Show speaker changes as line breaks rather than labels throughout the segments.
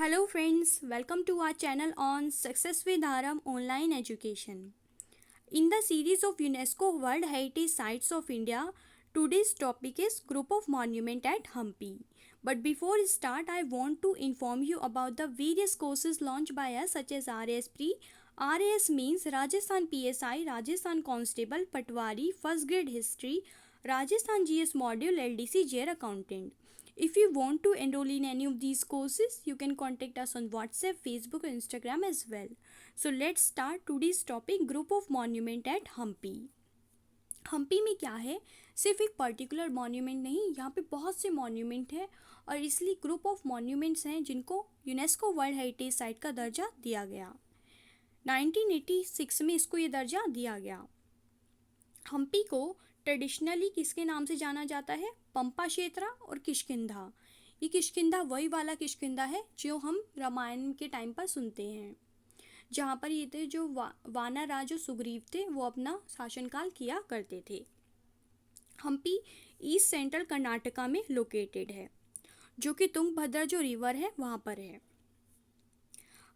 Hello friends, welcome to our channel on Success with Aram Online Education. In the series of UNESCO World Heritage Sites of India, today's topic is Group of Monument at Hampi. But before we start, I want to inform you about the various courses launched by us such as RAS Pre. RAS means Rajasthan PSI, Rajasthan Constable, Patwari, First Grade History, Rajasthan GS Module, LDC, JR Accountant. If you want to enroll in any of these courses, you can contact us on WhatsApp, Facebook, or Instagram as well. So let's start today's topic group of monument at Hampi. Hampi में क्या है, सिर्फ एक particular monument नहीं, यहाँ पे बहुत से मॉन्यूमेंट हैं और इसलिए ग्रुप ऑफ मॉन्यूमेंट्स हैं जिनको यूनेस्को वर्ल्ड हेरिटेज साइट का दर्जा दिया गया. 1986 में इसको ये दर्जा दिया गया. हम्पी को ट्रेडिशनली किसके नाम से जाना जाता है? पंपा क्षेत्र और किष्किंधा. ये किष्किंधा वही वाला किष्किंधा है जो हम रामायण के टाइम पर सुनते हैं, जहाँ पर ये थे जो वानर राज जो सुग्रीव थे वो अपना शासनकाल किया करते थे. हम्पी ईस्ट सेंट्रल कर्नाटका में लोकेटेड है, जो कि तुंगभद्रा जो रिवर है वहाँ पर है.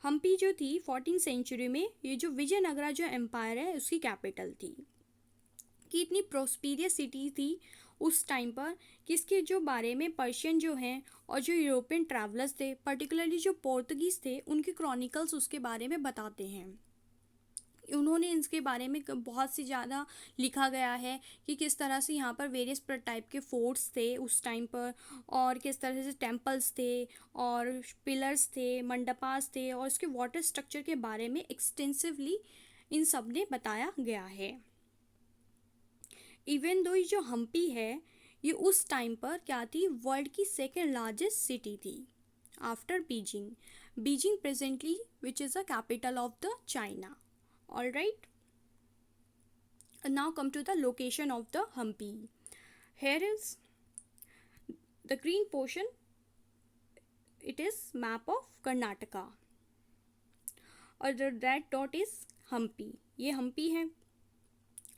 हम्पी जो थी 14th सेंचुरी में ये जो विजयनगरा जो एम्पायर है उसकी कैपिटल थी. कि इतनी प्रोस्पीरियस सिटी थी उस टाइम पर कि इसके जो बारे में पर्शियन जो हैं और जो यूरोपियन ट्रैवलर्स थे, पर्टिकुलरली जो पोर्तुगीज़ थे, उनके क्रॉनिकल्स उसके बारे में बताते हैं. उन्होंने इसके बारे में बहुत सी ज़्यादा लिखा गया है कि किस तरह से यहाँ पर वेरियस टाइप के फोर्ट्स थे उस टाइम पर, और किस तरह से टेम्पल्स थे और पिलर्स थे, मंडपास थे, और इसके वाटर स्ट्रक्चर के बारे में एक्सटेंसिवली इन सब ने बताया गया है. इवन दो ये जो हम्पी है ये उस टाइम पर क्या थी, वर्ल्ड की सेकेंड लार्जेस्ट सिटी थी after Beijing. Beijing presently which is the capital of the China. All right, now come to the location of the Hampi. Here is the green portion, it is map of Karnataka, और the red dot is Hampi. ये हम्पी है.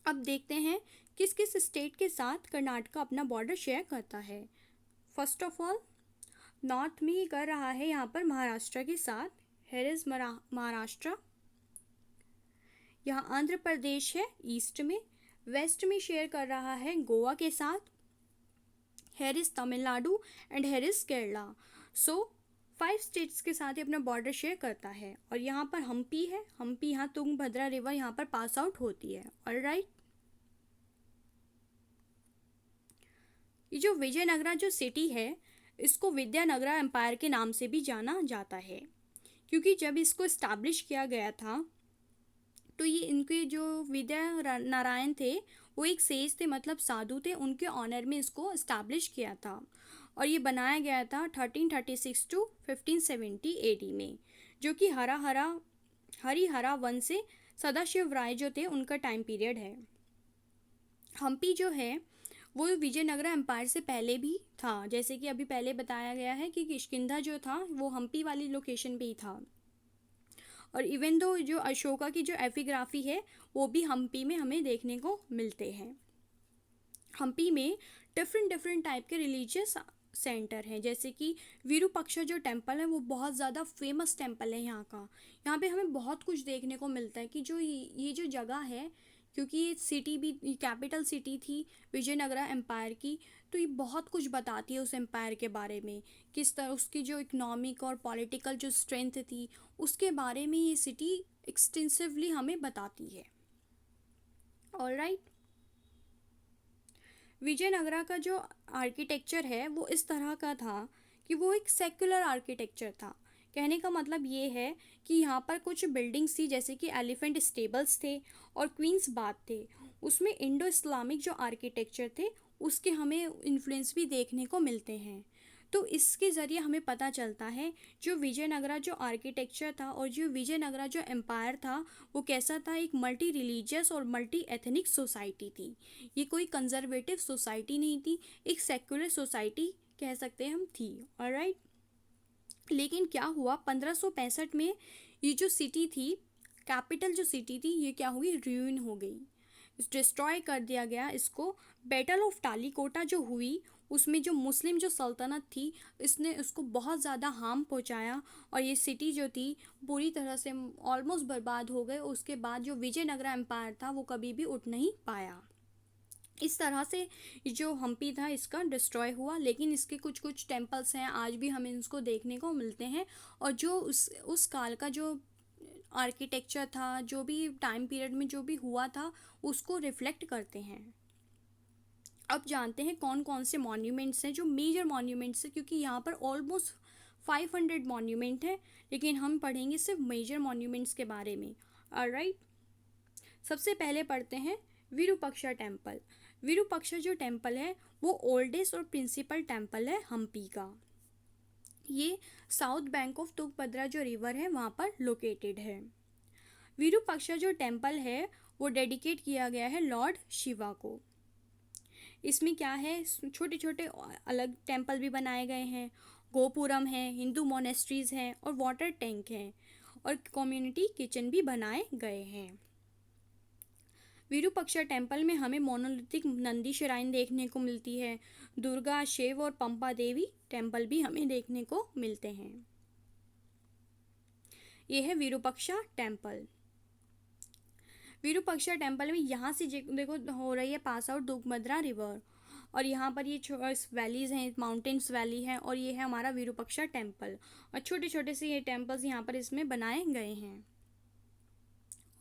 अब देखते हैं किस किस state के साथ कर्नाटका अपना बॉर्डर शेयर करता है. फर्स्ट ऑफ ऑल नॉर्थ में कर रहा है यहाँ पर महाराष्ट्र के साथ. Here is Maharashtra. यहाँ आंध्र प्रदेश है ईस्ट में. वेस्ट में शेयर कर रहा है गोवा के साथ. Here is Tamil Nadu and here is Kerala. So 5 states के साथ ही अपना बॉर्डर शेयर करता है. और यहाँ पर हम्पी है. हम्पी यहाँ तुंगभद्रा रिवर यहाँ पर पास आउट होती है. ऑल राइट, ये जो विजयनगरा जो सिटी है इसको विद्यानगरा एम्पायर के नाम से भी जाना जाता है, क्योंकि जब इसको इस्टेब्लिश किया गया था तो ये इनके जो विद्या नारायण थे वो एक सेज थे, मतलब साधु थे, उनके ऑनर में इसको इस्टेब्लिश किया था. और ये बनाया गया था 1336 टू 1570 AD में, जो कि हरिहरा वन से सदाशिव राय जो थे उनका टाइम पीरियड है. हम्पी जो है वो विजयनगरा एम्पायर से पहले भी था, जैसे कि अभी पहले बताया गया है कि किष्किंधा जो था वो हम्पी वाली लोकेशन पे ही था. और इवन दो जो अशोका की जो एपिग्राफी है वो भी हम्पी में हमें देखने को मिलते हैं. हम्पी में डिफरेंट टाइप के रिलीजियस सेंटर हैं, जैसे कि विरूपाक्षा जो टेम्पल है वो बहुत ज़्यादा फेमस टेम्पल है यहाँ का. यहाँ पे हमें बहुत कुछ देखने को मिलता है कि जो ये जो जगह है, क्योंकि ये सिटी भी कैपिटल सिटी थी विजयनगरा एम्पायर की, तो ये बहुत कुछ बताती है उस एम्पायर के बारे में, किस तरह उसकी जो इकोनॉमिक और पॉलिटिकल जो स्ट्रेंथ थी उसके बारे में ये सिटी एक्सटेंसिवली हमें बताती है. ऑल राइट, विजयनगरा का जो आर्किटेक्चर है वो इस तरह का था कि वो एक सेक्युलर आर्किटेक्चर था. कहने का मतलब ये है कि यहाँ पर कुछ बिल्डिंग्स थी, जैसे कि एलिफेंट स्टेबल्स थे और क्वींस बाथ थे. उसमें इंडो इस्लामिक जो आर्किटेक्चर थे उसके हमें इन्फ्लुएंस भी देखने को मिलते हैं. तो इसके ज़रिए हमें पता चलता है जो विजयनगरा जो आर्किटेक्चर था और जो विजयनगरा जो एम्पायर था वो कैसा था. एक मल्टी रिलीजियस और मल्टी एथनिक सोसाइटी थी. ये कोई कंजर्वेटिव सोसाइटी नहीं थी, एक सेक्युलर सोसाइटी कह सकते हैं हम थी. ऑलराइट, लेकिन क्या हुआ 1565 में ये जो सिटी थी, कैपिटल जो सिटी थी, ये क्या हुई, रूइन हो गई, डिस्ट्रॉय कर दिया गया इसको. बैटल ऑफ टालीकोटा जो हुई उसमें जो मुस्लिम जो सल्तनत थी, इसने उसको बहुत ज़्यादा हार्म पहुंचाया और ये सिटी जो थी पूरी तरह से ऑलमोस्ट बर्बाद हो गए। उसके बाद जो विजयनगरा एम्पायर था वो कभी भी उठ नहीं पाया। इस तरह से जो हम्पी था इसका डिस्ट्रॉय हुआ, लेकिन इसके कुछ कुछ टेम्पल्स हैं आज भी हमें इसको देखने को मिलते हैं। और जो उस काल का जो आर्किटेक्चर था, जो भी टाइम पीरियड में जो भी हुआ था, उसको रिफ्लेक्ट करते हैं। अब जानते हैं कौन कौन से मॉन्यूमेंट्स हैं जो मेजर मॉन्यूमेंट्स हैं, क्योंकि यहाँ पर ऑलमोस्ट 500 मॉन्यूमेंट हैं, लेकिन हम पढ़ेंगे सिर्फ मेजर मॉन्यूमेंट्स के बारे में। ऑलराइट, सबसे पहले पढ़ते हैं विरूपाक्षा टेम्पल। विरूपाक्षा जो टेम्पल है वो ओल्डेस्ट और प्रिंसिपल टेम्पल है हम्पी का। ये साउथ बैंक ऑफ तुंगभद्रा जो रिवर है वहाँ पर लोकेटेड है। विरूपाक्षा जो टेम्पल है वो डेडिकेट किया गया है लॉर्ड शिवा को। इसमें क्या है, छोटे छोटे अलग टेम्पल भी बनाए गए हैं, गोपुरम है, हिंदू मोनेस्ट्रीज हैं और वाटर टैंक हैं और कम्युनिटी किचन भी बनाए गए हैं। विरूपाक्षा टेम्पल में हमें मोनोलिथिक नंदी श्राइन देखने को मिलती है। दुर्गा, शिव और पंपा देवी टेम्पल भी हमें देखने को मिलते हैं। यह है विरूपाक्षा टेम्पल। विरूपाक्षा टेम्पल में यहाँ से देखो हो रही है पास आउट तुंगभद्रा रिवर, और यहाँ पर ये वैलीज हैं, माउंटेन्स वैली है, और ये है हमारा विरूपाक्षा टेम्पल। और छोटे छोटे से ये टेम्पल्स यहाँ पर इसमें बनाए गए हैं।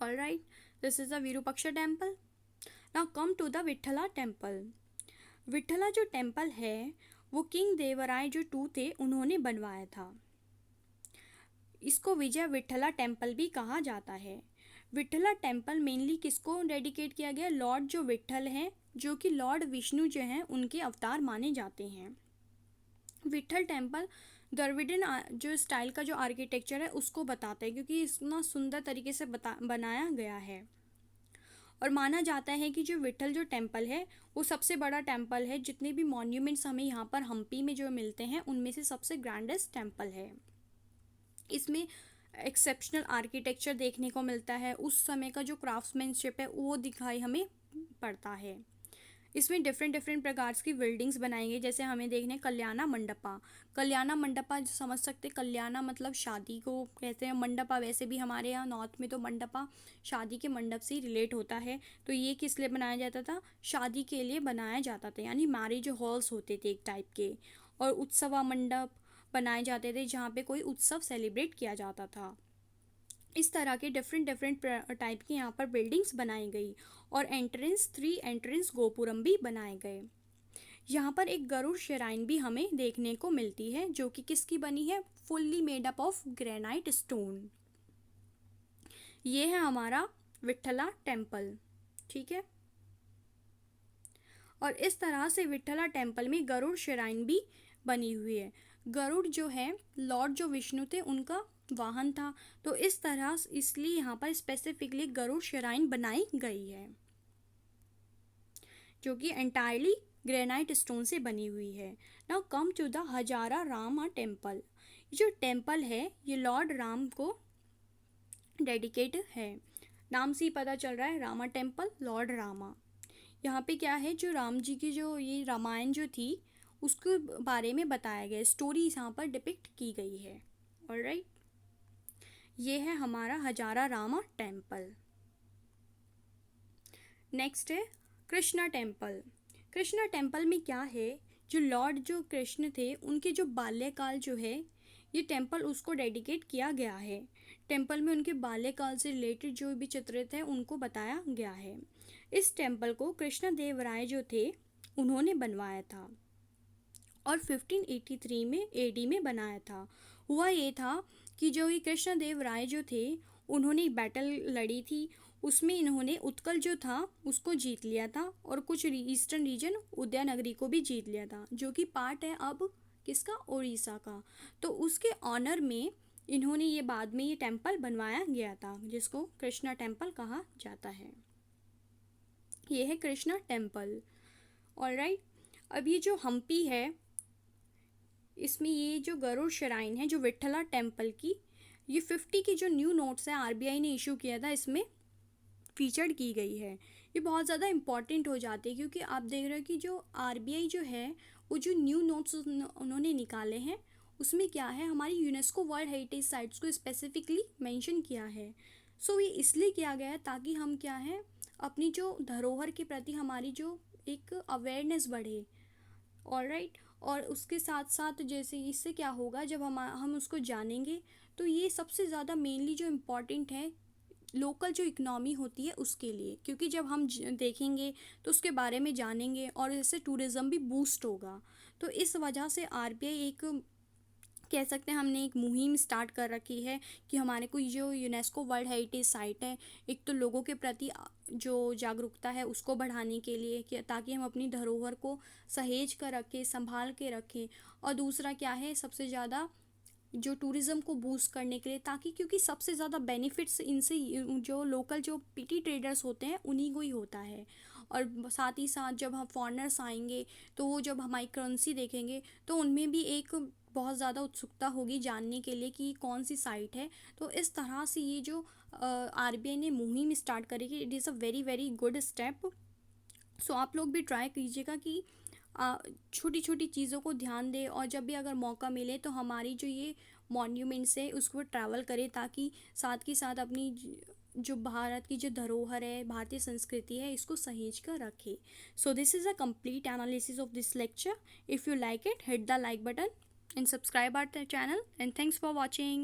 All right, this is the Virupaksha temple. Now come to the Vitthala temple. Vitthala जो टेम्पल है वो किंग देवराय जो 2 थे उन्होंने बनवाया था। इसको विजय विठला टेम्पल भी कहा जाता है। विठला टेम्पल मेनली किसको डेडिकेट किया गया, लॉर्ड जो विठल हैं, जो कि लॉर्ड विष्णु जो हैं उनके अवतार माने जाते हैं। विठल टेम्पल द्रविडियन जो स्टाइल का जो आर्किटेक्चर है उसको बताता है, क्योंकि इतना सुंदर तरीके से बनाया गया है। और माना जाता है कि जो विठल जो टेम्पल है वो सबसे बड़ा टेम्पल है। जितने भी मॉन्यूमेंट्स हमें यहाँ पर हम्पी में जो मिलते हैं उनमें से सबसे ग्रैंडेस्ट टेम्पल है। इसमें एक्सेप्शनल आर्किटेक्चर देखने को मिलता है, उस समय का जो क्राफ्ट्समैनशिप है वो दिखाई हमें पड़ता है। इसमें डिफरेंट डिफरेंट प्रकार की बिल्डिंग्स बनाई गई, जैसे हमें देखने कल्याणा मंडपा। कल्याणा मंडपा समझ सकते, कल्याणा मतलब शादी को कहते हैं, मंडपा वैसे भी हमारे यहाँ नॉर्थ में तो मंडपा शादी के मंडप से ही रिलेट होता है। तो ये किस लिए बनाया जाता था, शादी के लिए बनाया जाता था, यानी मैरिज हॉल्स होते थे एक टाइप के। और उत्सवा मंडप बनाए जाते थे जहाँ पे कोई उत्सव सेलिब्रेट किया जाता था। इस तरह के डिफरेंट डिफरेंट टाइप की यहाँ पर बिल्डिंग्स बनाई गई और 3 एंट्रेंस गोपुरम भी बनाए गए। यहाँ पर एक गरुड़ श्राइन भी हमें देखने को मिलती है, जो कि किसकी बनी है, fully made up of granite stone. ये है हमारा विठला टेम्पल, ठीक है। और इस तरह से विठला टेम्पल में गरुड़ श्राइन भी बनी हुई है। गरुड़ जो है लॉर्ड जो विष्णु थे उनका वाहन था, तो इस तरह इसलिए यहाँ पर स्पेसिफिकली गरुड़ श्राइन बनाई गई है, जो कि एंटायरली ग्रेनाइट स्टोन से बनी हुई है। Now come to the Hazara Rama temple. जो टेम्पल है ये लॉर्ड राम को डेडिकेट है। नाम से ही पता चल रहा है, रामा टेम्पल, लॉर्ड रामा। यहाँ पे क्या है, जो राम जी की जो ये रामायण जो थी उसके बारे में बताया गया, स्टोरी यहाँ पर डिपिक्ट की गई है। ऑलराइट, ये है हमारा हजारा रामा टेम्पल। नेक्स्ट है कृष्णा टेम्पल। कृष्णा टेम्पल में क्या है, जो लॉर्ड जो कृष्ण थे उनके जो बाल्यकाल जो है ये टेम्पल उसको डेडिकेट किया गया है। टेम्पल में उनके बाल्यकाल से रिलेटेड जो भी चित्रित है उनको बताया गया है। इस टेम्पल को कृष्ण देव राय जो थे उन्होंने बनवाया था और 1583 में एडी में बनाया था। हुआ ये था कि जो ये कृष्ण देव राय जो थे उन्होंने बैटल लड़ी थी, उसमें इन्होंने उत्कल जो था उसको जीत लिया था और कुछ ईस्टर्न रीजन उदयनगरी को भी जीत लिया था, जो कि पार्ट है अब किसका, उड़ीसा का। तो उसके ऑनर में इन्होंने ये बाद में ये टेम्पल बनवाया गया था, जिसको कृष्णा टेम्पल कहा जाता है। ये है कृष्णा टेम्पल। ऑलराइट, अब ये जो हम्पी है इसमें ये जो गरुड़ श्राइन है जो विठला टेम्पल की, ये 50 की जो न्यू नोट्स है आरबीआई ने इशू किया था इसमें फीचर्ड की गई है। ये बहुत ज़्यादा इम्पॉर्टेंट हो जाती है, क्योंकि आप देख रहे हो कि जो आरबीआई जो है वो जो न्यू नोट्स उन्होंने निकाले हैं उसमें क्या है, हमारी यूनेस्को वर्ल्ड हेरिटेज साइट्स को स्पेसिफिकली मेंशन किया है। सो ये इसलिए किया गया है ताकि हम क्या है, अपनी जो धरोहर के प्रति हमारी जो एक अवेयरनेस बढ़े। ऑलराइट। और उसके साथ साथ जैसे इससे क्या होगा, जब हम उसको जानेंगे तो ये सबसे ज़्यादा मेनली जो इम्पोर्टेंट है लोकल जो इकनॉमी होती है उसके लिए, क्योंकि जब हम देखेंगे तो उसके बारे में जानेंगे और इससे टूरिज़्म भी बूस्ट होगा। तो इस वजह से आरबीआई एक कह सकते हैं हमने एक मुहिम स्टार्ट कर रखी है कि हमारे को जो यूनेस्को वर्ल्ड हेरिटेज साइट है, एक तो लोगों के प्रति जो जागरूकता है उसको बढ़ाने के लिए कि ताकि हम अपनी धरोहर को सहेज कर रखें, संभाल के रखें। और दूसरा क्या है, सबसे ज़्यादा जो टूरिज़्म को बूस्ट करने के लिए, ताकि क्योंकि सबसे ज़्यादा बेनिफिट्स इनसे जो लोकल जो पीटी ट्रेडर्स होते हैं उन्हीं को ही होता है। और साथ ही साथ जब हम फॉरेनर्स आएंगे तो वो जब हमारी करेंसी देखेंगे तो उनमें भी एक बहुत ज़्यादा उत्सुकता होगी जानने के लिए कि कौन सी साइट है। तो इस तरह से ये जो आरबीआई ने मुहिम स्टार्ट करी कि it is a very very good step. So आप लोग भी ट्राई कीजिएगा कि छोटी छोटी चीज़ों को ध्यान दें, और जब भी अगर मौका मिले तो हमारी जो ये मॉन्यूमेंट्स है उसको ट्रैवल करें, ताकि साथ के साथ अपनी जो भारत की जो धरोहर है, भारतीय संस्कृति है, इसको सहेज कर रखें। So this is a complete analysis of this lecture. If you like it, hit the like button and subscribe our channel, and thanks for watching.